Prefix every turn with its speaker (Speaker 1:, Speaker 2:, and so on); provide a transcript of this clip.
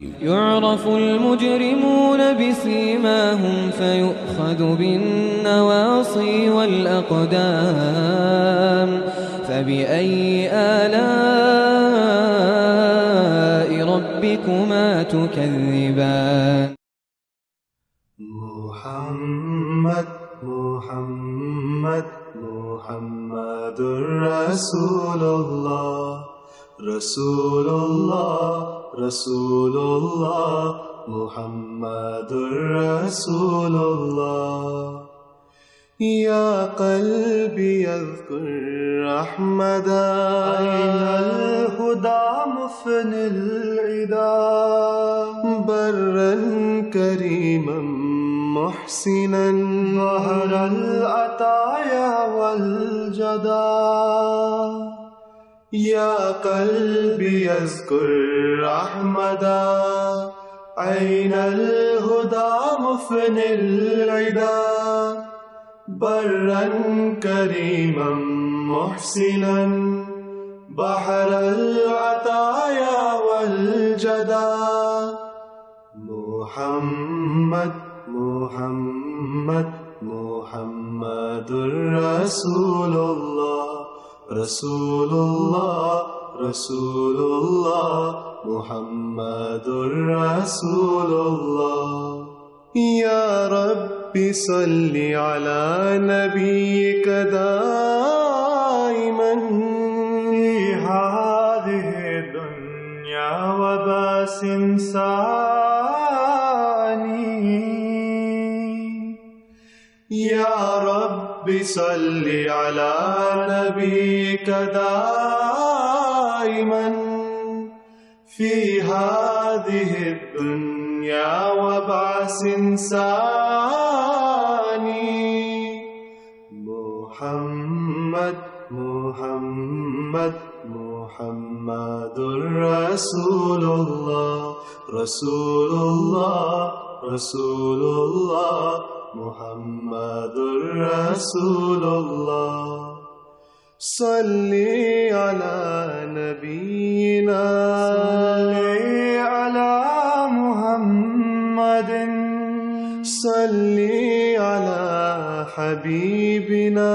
Speaker 1: يعرف المجرمون بسيماهم فيؤخذ بالنواصي والأقدام فبأي آلاء ربكما تكذبان
Speaker 2: محمد محمد محمد رسول الله رسول الله رسول الله محمد رسول الله يا قلبي اذكر أحمدا أين الهدى مفن العدا برا كريما محسنا ظهر العطايا والجدا يا قلبي اذكر أحمدا أين الهدى مفن العدا برا كريما محسنا بحر العطايا والجدا محمد محمد محمد رسول الله رسول الله رسول الله محمد رسول الله يا رب صل على نبيك دائما في هذه الدنيا وباس ثاني يا رب صل على نبيك دائما في هذه الدنيا وبعث ثاني محمد محمد محمد رسول الله رسول الله رسول الله محمد رسول الله صلي على نبينا صلي على محمد صلي على حبيبنا